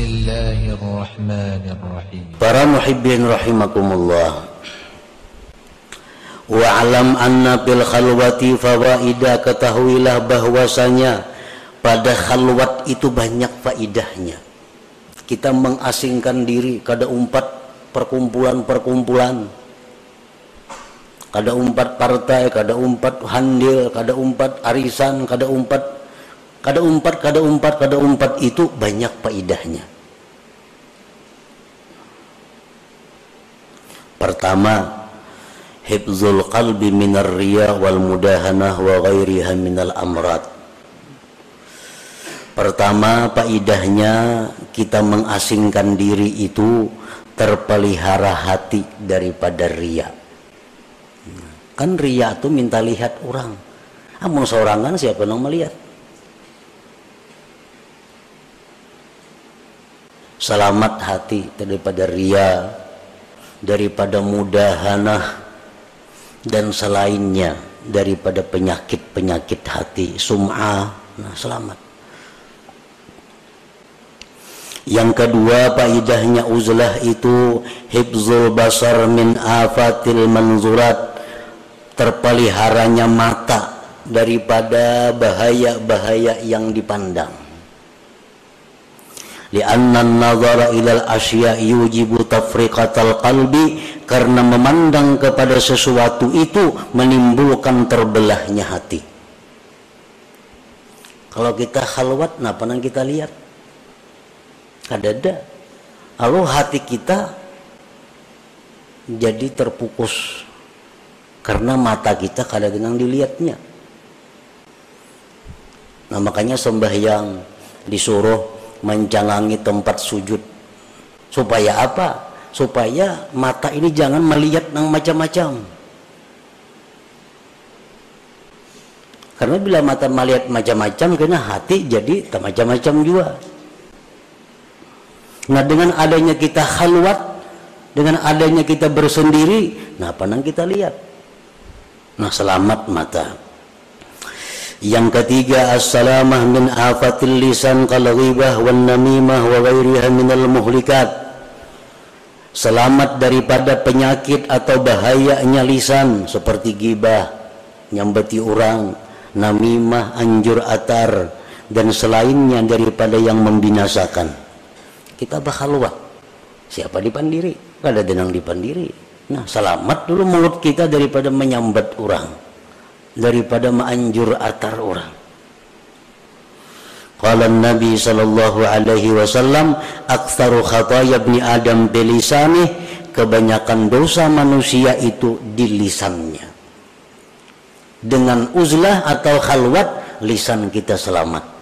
Bismillahirrahmanirrahim. Para muhibbin rahimakumullah. Wa'alam anna bil khalwati fawaidah, ketahuilah bahwasanya pada khalwat itu banyak faidahnya. Kita mengasingkan diri, kada umpat perkumpulan-perkumpulan, kada umpat partai, kada umpat handil, kada umpat arisan, kada umpat itu banyak faidahnya. Pertama, hifzul qalbi minar riya wal mudahanah wa ghairiha minal amrad. Pertama, faidahnya kita mengasingkan diri itu terpelihara hati daripada riya. Kan riya itu minta lihat orang. Amun seorangan siapa yang melihat? Selamat hati daripada riya, daripada mudahanah dan selainnya daripada penyakit-penyakit hati, sum'ah. Nah, selamat. Yang kedua, faidahnya uzlah itu hifzul basar min afatil manzurat, terpeliharanya mata daripada bahaya-bahaya yang dipandang. Li'anna an-nazara ilal asya yujibu tafriqatal qalbi, karena memandang kepada sesuatu itu menimbulkan terbelahnya hati. Kalau kita khalwat, apa yang kita lihat? Kadada. Lalu hati kita jadi terpukus karena mata kita kadang-kadang dilihatnya. Nah, makanya sembahyang disuruh menjangangi tempat sujud. Supaya apa? Supaya mata ini jangan melihat yang macam-macam. Karena bila mata melihat macam-macam, kena hati jadi tak macam-macam juga. Nah, dengan adanya kita khalwat, dengan adanya kita bersendiri, nah apa yang kita lihat? Nah, selamat mata. Yang ketiga, as-salamah min afatil lisan kal ghibah wan namimah wa ghairiha minal muhlikat. Selamat daripada penyakit atau bahayanya lisan seperti ghibah, nyambeti orang, namimah, anjur atar, dan selainnya daripada yang membinasakan. Kita bakhalwat, siapa dipandiri? Kada denang dipandiri. Nah, selamat dulu mulut kita daripada menyambat orang, daripada menganjur atar orang. Qala Nabi sallallahu alaihi wasallam, aktsaru khataya ibni Adam bilisanih, kebanyakan dosa manusia itu di lisannya. Dengan uzlah atau khalwat, lisan kita selamat.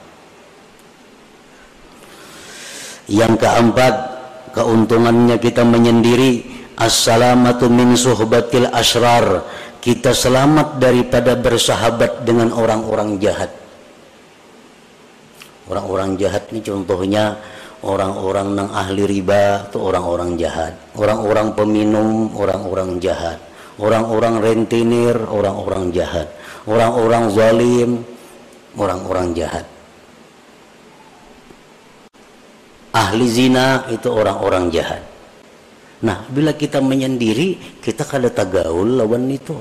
Yang keempat, keuntungannya kita menyendiri, as-salamatu min suhbatil asrar, kita selamat daripada bersahabat dengan orang-orang jahat. Orang-orang jahat ini contohnya orang-orang yang ahli riba, itu orang-orang jahat. Orang-orang peminum, orang-orang jahat. Orang-orang rentenir, orang-orang jahat. Orang-orang zalim, orang-orang jahat. Ahli zina itu orang-orang jahat. Nah, bila kita menyendiri, kita kada tagaul lawan itu.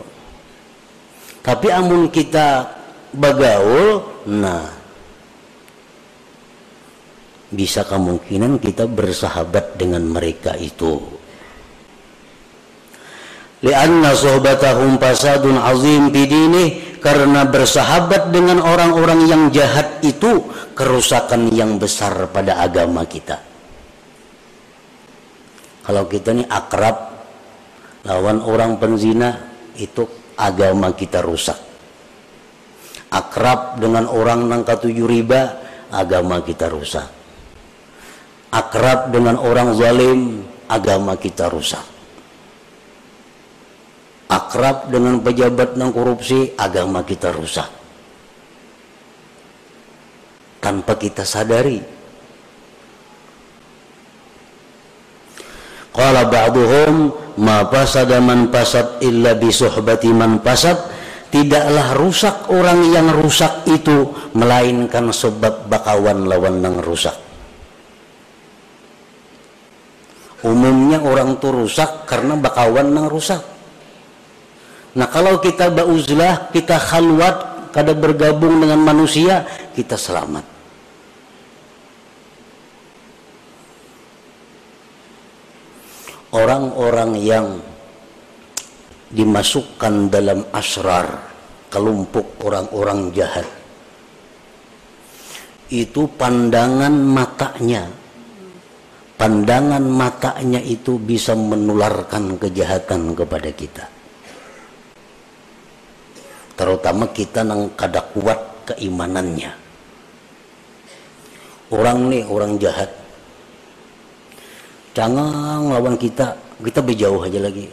Tapi amun kita bagaul, nah bisa kemungkinan kita bersahabat dengan mereka itu. Lianna sohbatahum fasadun azim bidinih, karena bersahabat dengan orang-orang yang jahat itu kerusakan yang besar pada agama kita. Kalau kita ini akrab lawan orang penzina, itu agama kita rusak. Akrab dengan orang yang katuju riba, agama kita rusak. Akrab dengan orang zalim, agama kita rusak. Akrab dengan pejabat yang korupsi, agama kita rusak. Tanpa kita sadari. Qala ba'duhum ma fasada man fasad illa bi suhbati man fasad, tidaklah rusak orang yang rusak itu melainkan sebab bakawan lawan yang rusak. Umumnya orang tuh rusak karena bakawan nang rusak. Nah kalau kita bauzlah, kita khalwat, kada bergabung dengan manusia, kita selamat. Orang-orang yang dimasukkan dalam asrar, kelompok orang-orang jahat, itu pandangan matanya itu bisa menularkan kejahatan kepada kita. Terutama kita nang kada kuat keimanannya. Orang nih, orang jahat, jangan lawan kita berjauh aja lagi.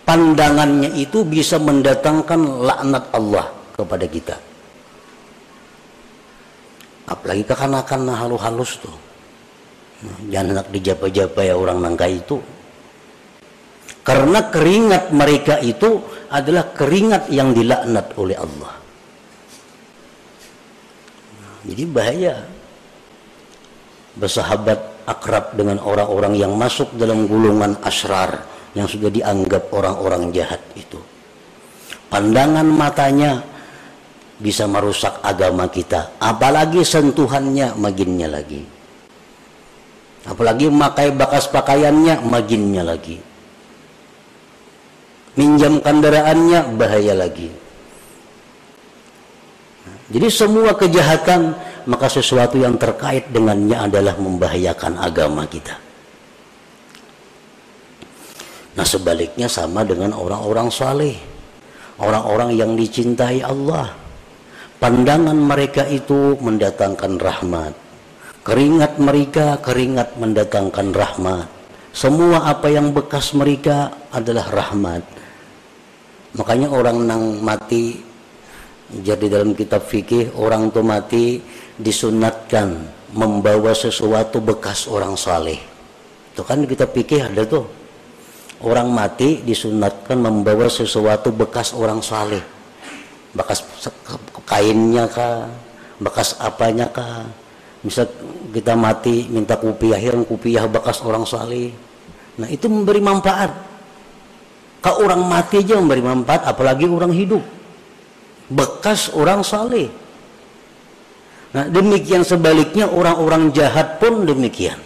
Pandangannya itu bisa mendatangkan laknat Allah kepada kita. Apalagi kekanakan halus-halus tuh. Jangan nak dijapa-japa ya orang nangka itu. Karena keringat mereka itu adalah keringat yang dilaknat oleh Allah. Jadi bahaya bersahabat akrab dengan orang-orang yang masuk dalam golongan asrar, yang sudah dianggap orang-orang jahat itu. Pandangan matanya bisa merusak agama kita, apalagi sentuhannya maginnya lagi, apalagi memakai bekas pakaiannya maginnya lagi, minjam kendaraannya bahaya lagi. Jadi semua kejahatan, maka sesuatu yang terkait dengannya adalah membahayakan agama kita. Nah sebaliknya sama dengan orang-orang saleh, orang-orang yang dicintai Allah. Pandangan mereka itu mendatangkan rahmat. Keringat mereka, keringat mendatangkan rahmat. Semua apa yang bekas mereka adalah rahmat. Makanya orang nang mati, jadi dalam kitab fikih, orang tuh mati disunatkan membawa sesuatu bekas orang saleh. Itu kan di kitab fikih ada tuh. Orang mati disunatkan membawa sesuatu bekas orang saleh. Bekas kainnya kah, bekas apanya kah. Misal kita mati minta kupiah, yang kupiah bekas orang saleh. Nah itu memberi manfaat. Kalau orang mati aja memberi manfaat, apalagi orang hidup. Bekas orang saleh. Nah demikian sebaliknya orang-orang jahat pun demikian.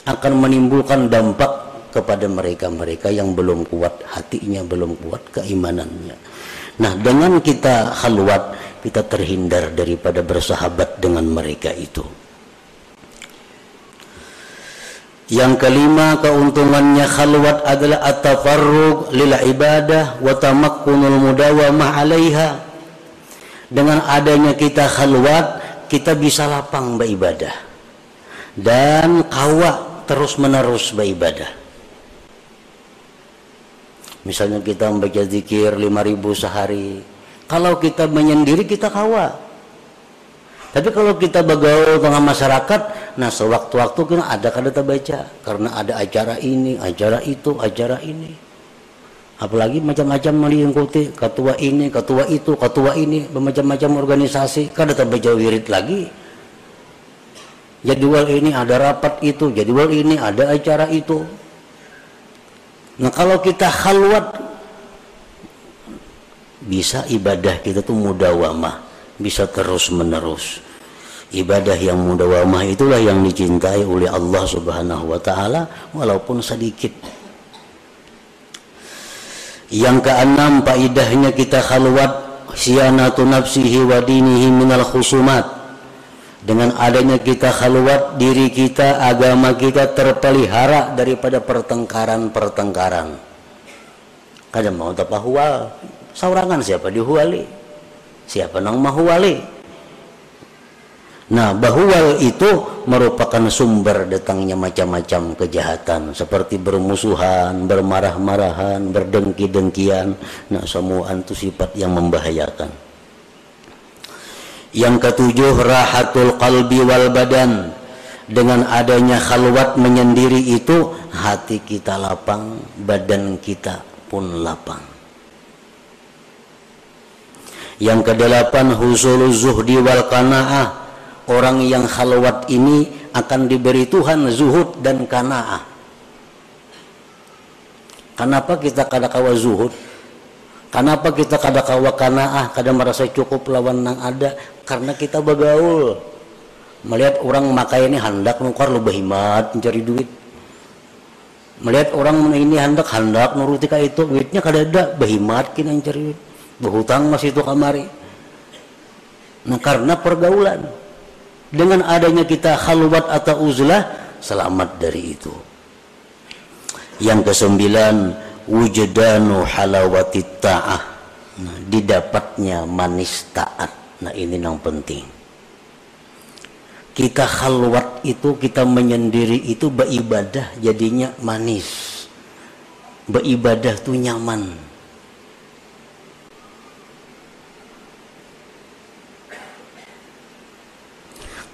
Akan menimbulkan dampak kepada mereka-mereka yang belum kuat hatinya, belum kuat keimanannya. Nah dengan kita khalwat, kita terhindar daripada bersahabat dengan mereka itu. Yang kelima, keuntungannya khalwat adalah at-tafarrug lil ibadah wa tamakkunul mudawamah 'alaiha. Dengan adanya kita khalwat, kita bisa lapang beribadah dan kawa terus-menerus beribadah. Misalnya kita membaca zikir 5.000 sehari. Kalau kita menyendiri kita kawa. Tapi kalau kita bergaul dengan masyarakat, nah sewaktu-waktu kan ada kada baca, karena ada acara ini, acara itu, acara ini. Apalagi macam-macam mengikuti ketua ini, ketua itu, ketua ini, bermacam-macam organisasi, kada baca wirid lagi. Jadwal ini ada rapat itu, jadwal ini ada acara itu. Nah kalau kita khalwat, bisa ibadah kita tuh mudawamah, bisa terus-menerus. Ibadah yang mudawamah itulah yang dicintai oleh Allah Subhanahu wa taala walaupun sedikit. Yang keenam, faedahnya kita khalwat siyanatu nafsihi wa dinihi minal khusumat. Dengan adanya kita khalwat, diri kita, agama kita terpelihara daripada pertengkaran-pertengkaran. Kadang mau tapahual, saurangan siapa dihuali, siapa nang mahuali. Nah bahuwal itu merupakan sumber datangnya macam-macam kejahatan, seperti bermusuhan, bermarah-marahan, berdengki-dengkian. Nah semua itu sifat yang membahayakan. Yang ketujuh, rahatul qalbi wal badan. Dengan adanya khalwat menyendiri itu, hati kita lapang, badan kita pun lapang. Yang kedelapan, husulul zuhdi wal qanaah. Orang yang khalwat ini akan diberi Tuhan zuhud dan qanaah. Kenapa kita kada kawa zuhud? Kenapa kita kada kawa qanaah, kada merasa cukup lawan nang ada? Karena kita bergaul. Melihat orang makai ini hendak nukar lu behimat mencari duit. Melihat orang ini hendak nuruti ka itu, duitnya kada ada, behimat kina mencari duit. Berhutang masih itu kamari. Nah, karena pergaulan. Dengan adanya kita khalwat atau uzlah, selamat dari itu. Yang kesembilan, wujdanu halawatit ta'ah. Nah, didapatnya manis taat. Nah, ini yang penting. Kita khalwat itu, kita menyendiri itu beribadah jadinya manis. Beribadah tuh nyaman.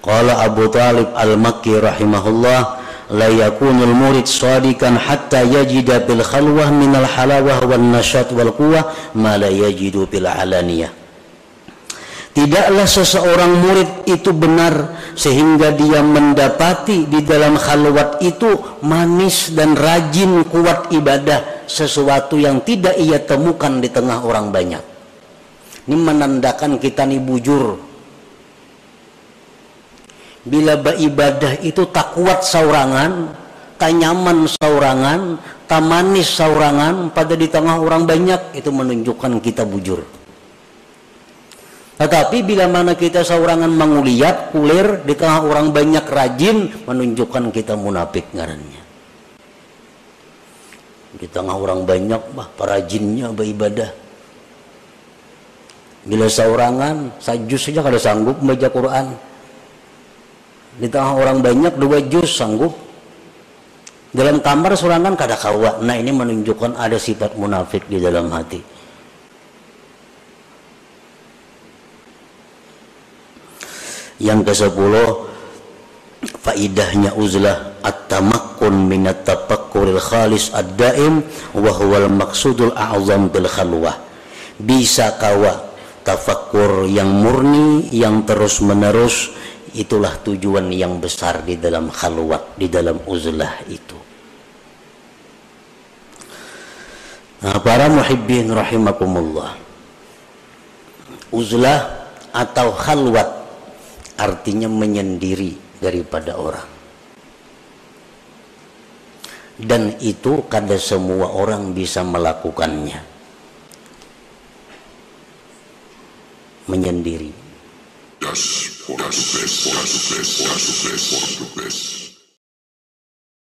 Qala Abu Talib al-Makki rahimahullah, la yakunul murid shadikan hatta yajida bil khalwah minal halawah wan nasyat wal quwwah ma la yajidu bil alaniyah. Tidaklah seseorang murid itu benar sehingga dia mendapati di dalam khalwat itu manis dan rajin kuat ibadah, sesuatu yang tidak ia temukan di tengah orang banyak. Ini menandakan kita nih bujur. Bila beribadah itu tak kuat saurangan, tak nyaman saurangan, tak manis saurangan pada di tengah orang banyak, itu menunjukkan kita bujur. Tetapi bila mana kita saurangan menguliat, kulir, di tengah orang banyak rajin, menunjukkan kita munafik ngarannya. Di tengah orang banyak, perajinnya beribadah. Bila saurangan, sajus saja kada sanggup membaca Quran. Di tengah orang banyak 2 juz sanggup. Dalam kamar saurangan kada kawa. Nah, ini menunjukkan ada sifat munafik di dalam hati. Yang ke-10, faidahnya uzlah at-tamakkun minat tafakkuril khalis ad-daim wa huwal maqsudul a'zam bil khalwah. Bisa kawa tafakkur yang murni, yang terus menerus, itulah tujuan yang besar di dalam khalwat, di dalam uzlah itu. Nah, para muhibbin rahimakumullah, uzlah atau khalwat artinya menyendiri daripada orang, dan itu kada semua orang bisa melakukannya. Menyendiri.